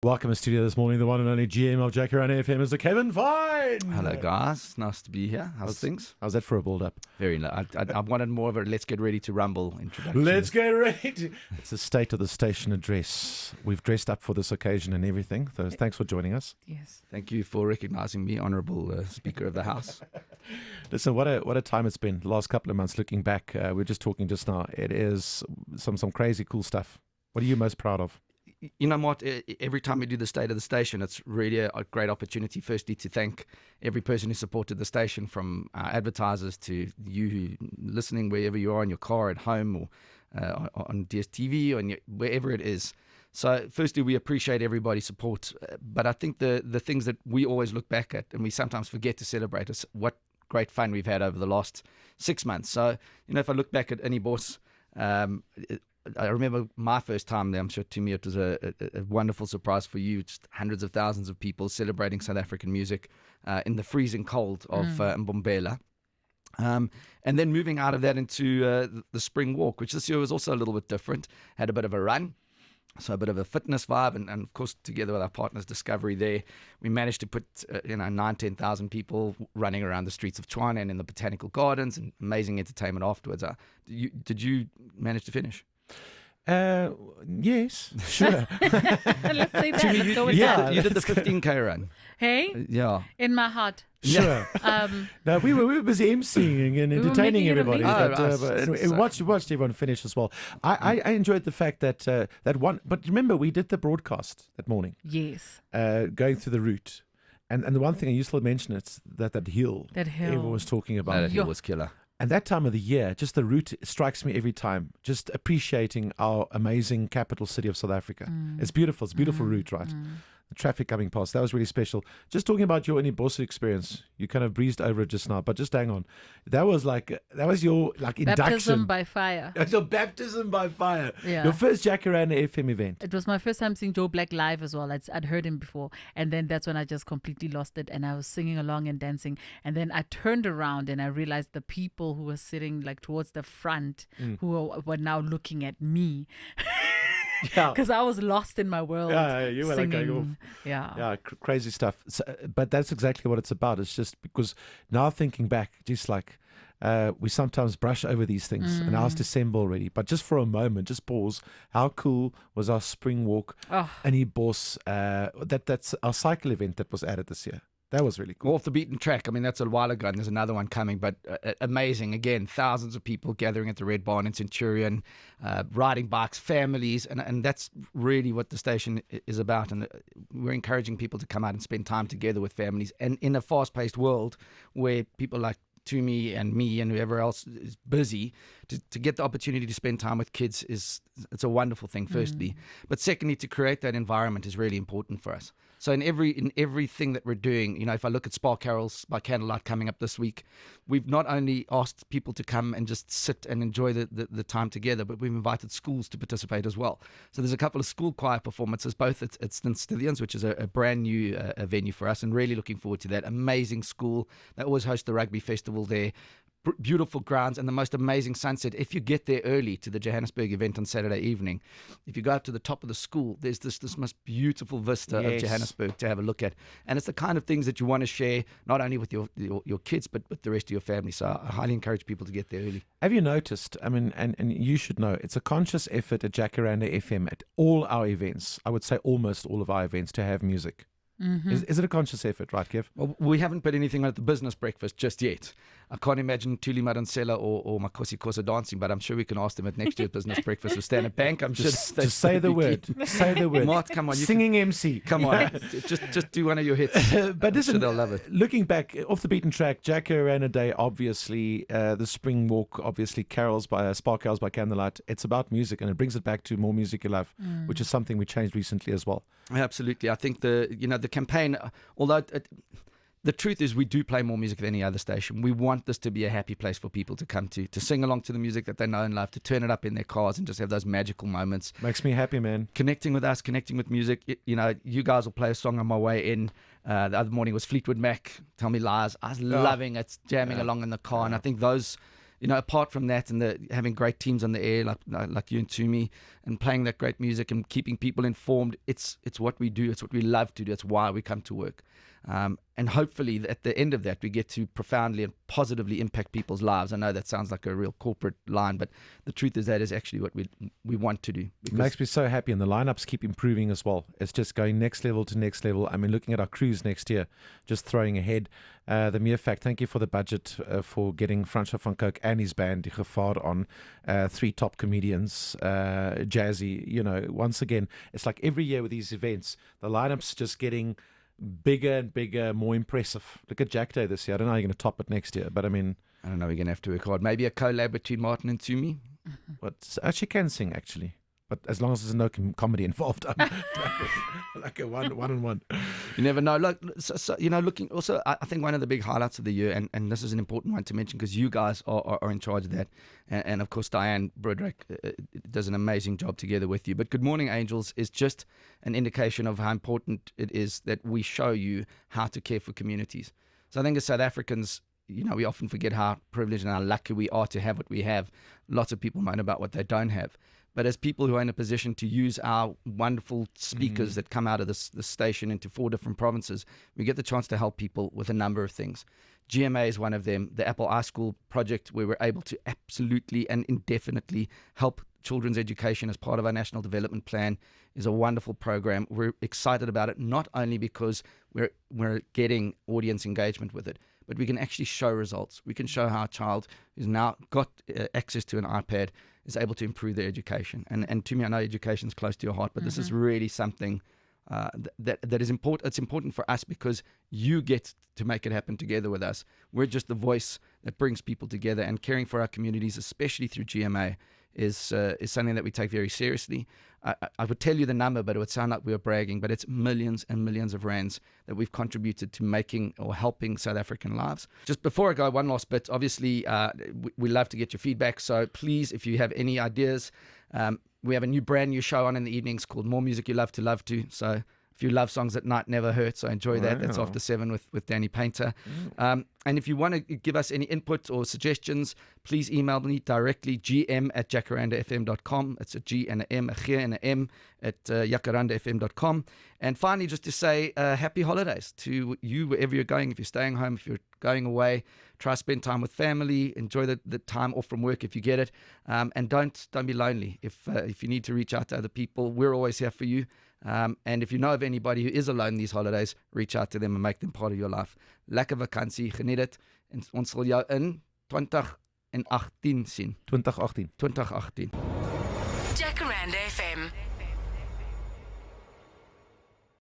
Welcome to studio this morning, the one and only GM of Jacaranda FM, Mr. Kevin Fine. Hello, guys. Nice to be here. How's things? How's that for a build-up? Very low. I wanted more of a let's get ready to rumble introduction. Let's get ready. It's the State of the Station address. We've dressed up for this occasion and everything. So thanks for joining us. Yes. Thank you for recognizing me, Honourable Speaker of the House. Listen, what a time it's been. The last couple of months, looking back, we were just talking just now. It is some crazy cool stuff. What are you most proud of? You know what? Every time we do the State of the Station, it's really a great opportunity, firstly, to thank every person who supported the station, from advertisers to you who listening wherever you are, in your car, at home, or on DSTV, or wherever it is. So firstly, we appreciate everybody's support. But I think the things that we always look back at, and we sometimes forget to celebrate, is what great fun we've had over the last 6 months. So, if I look back at any boss, I remember my first time there. I'm sure, to me, it was a wonderful surprise for you. Just hundreds of thousands of people celebrating South African music in the freezing cold of Mbombela. And then moving out of that into the Spring Walk, which this year was also a little bit different. Had a bit of a run. So a bit of a fitness vibe, and of course, together with our partners Discovery there, we managed to put 10,000 people running around the streets of Tshwane and in the botanical gardens, and amazing entertainment afterwards. Did you manage to finish? Yes, sure. Let's say that. Let's go with that. You did the 15K run. Hey? Yeah. In my heart. Sure. No, we were busy emceeing and entertaining everybody. We watched everyone finish as well. I enjoyed the fact that that one. But remember, we did the broadcast that morning. Yes. Going through the route, and the one thing, and you still mention it, that hill. That hill. Everyone was talking about. That hill was killer. And that time of the year, just the route strikes me every time. Just appreciating our amazing capital city of South Africa. It's beautiful. It's a beautiful route, right? The traffic coming past, that was really special. Just talking about your Inibosu experience, you kind of breezed over it just now, but just hang on. That was your induction. Baptism by fire. That's your baptism by fire. Yeah. Your first Jacaranda FM event. It was my first time seeing Joe Black live as well. I'd heard him before. And then that's when I just completely lost it. And I was singing along and dancing. And then I turned around and I realized the people who were sitting like towards the front who were now looking at me. Yeah, because I was lost in my world. Yeah, you were singing. like going off. Yeah, crazy stuff. So, but that's exactly what it's about. It's just because now thinking back, just like we sometimes brush over these things, and now it's December already. But just for a moment, just pause. How cool was our spring walk? And he boss that's our cycle event that was added this year. That was really cool. Off the beaten track. I mean, that's a while ago, and there's another one coming, but amazing. Again, thousands of people gathering at the Red Barn in Centurion, riding bikes, families, and that's really what the station is about. And we're encouraging people to come out and spend time together with families. And in a fast-paced world where people like to me and whoever else is busy, to get the opportunity to spend time with kids it's a wonderful thing, firstly. But secondly, to create that environment is really important for us. So in everything that we're doing, if I look at Spark Carols by Candlelight coming up this week, we've not only asked people to come and just sit and enjoy the time together, but we've invited schools to participate as well. So there's a couple of school choir performances, both at St. Stillians, which is a brand new venue for us, and really looking forward to that. Amazing school. They always host the rugby festival there. Beautiful grounds and the most amazing sunset. If you get there early to the Johannesburg event on Saturday evening, if you go up to the top of the school, there's this most beautiful vista of Johannesburg to have a look at. And it's the kind of things that you want to share, not only with your kids, but with the rest of your family. So I highly encourage people to get there early. Have you noticed, I mean, and you should know, it's a conscious effort at Jacaranda FM at all our events, I would say almost all of our events, to have music. Is it a conscious effort, right, Kev? Well, we haven't put anything on at the business breakfast just yet. I can't imagine Tuli Madansela or Makosi Kosa dancing, but I'm sure we can ask them at next year's business breakfast with Standard Bank. I'm just say the word. Say the word. Mart, come on. Singing MC. Come on. just do one of your hits. But listen, sure they'll love it. Looking back, off the beaten track, Jacaranda Day, obviously, the Spring Walk, obviously, Spark Carols by Candlelight. It's about music, and it brings it back to more music you love, which is something we changed recently as well. Absolutely. I think the campaign, although the truth is we do play more music than any other station. We want this to be a happy place for people to come to sing along to the music that they know and love, to turn it up in their cars and just have those magical moments. Makes me happy, man. Connecting with us, connecting with music. You guys will play a song on my way in. The other morning was Fleetwood Mac, Tell Me Lies. I was loving it, jamming along in the car. And I think those apart from that and having great teams on the air like you and Tumi and playing that great music and keeping people informed, it's what we do. It's what we love to do. It's why we come to work. And hopefully at the end of that, we get to profoundly and positively impact people's lives. I know that sounds like a real corporate line, but the truth is that is actually what we want to do. It makes me so happy, and the lineups keep improving as well. It's just going next level to next level. I mean, looking at our cruise next year, just throwing ahead. The mere fact, thank you for the budget for getting Fransjo van Cooke and his band, Die Gevaar, on 3 top comedians, Jazzy. Once again, it's like every year with these events, the lineup's just getting bigger and bigger, more impressive. Look at Jack Day this year. I don't know how you're going to top it next year, but I mean, I don't know. We're going to have to work hard. Maybe a collab between Martin and Tumi. But she can sing actually, but as long as there's no comedy involved, I'm like a one-on-one. You never know. Look, looking also, I think one of the big highlights of the year, and this is an important one to mention because you guys are in charge of that, and of course Diane Broderick does an amazing job together with you. But Good Morning Angels is just an indication of how important it is that we show you how to care for communities. So I think as South Africans, we often forget how privileged and how lucky we are to have what we have. Lots of people moan about what they don't have. But as people who are in a position to use our wonderful speakers that come out of this station into 4 different provinces, we get the chance to help people with a number of things. GMA is one of them. The Apple iSchool project, where we're able to absolutely and indefinitely help children's education as part of our national development plan, is a wonderful program. We're excited about it, not only because we're getting audience engagement with it, but we can actually show results. We can show how a child who's now got access to an iPad is able to improve their education. And to me, I know education is close to your heart, but this is really something that is important. It's important for us because you get to make it happen together with us. We're just the voice that brings people together, and caring for our communities, especially through GMA, is something that we take very seriously. I would tell you the number, but it would sound like we were bragging, but it's millions and millions of rands that we've contributed to making or helping South African lives. Just before I go, one last bit. Obviously, we love to get your feedback, so please, if you have any ideas, we have a brand new show on in the evenings called More Music You Love to Love To. So if you love songs at night, never hurt. So enjoy that. That's after 7 with Danny Painter. And if you want to give us any input or suggestions, please email me directly, gm@jacarandafm.com. It's a G and an M, a G and an M at jacarandafm.com. And finally, just to say happy holidays to you wherever you're going. If you're staying home, if you're going away, try to spend time with family. Enjoy the time off from work if you get it. And don't be lonely. If you need to reach out to other people, we're always here for you. And if you know of anybody who is alone these holidays, reach out to them and make them part of your life. Lekker vakansie, geniet dit. En ons sal jou in 2018 sien. 2018. Jacaranda FM.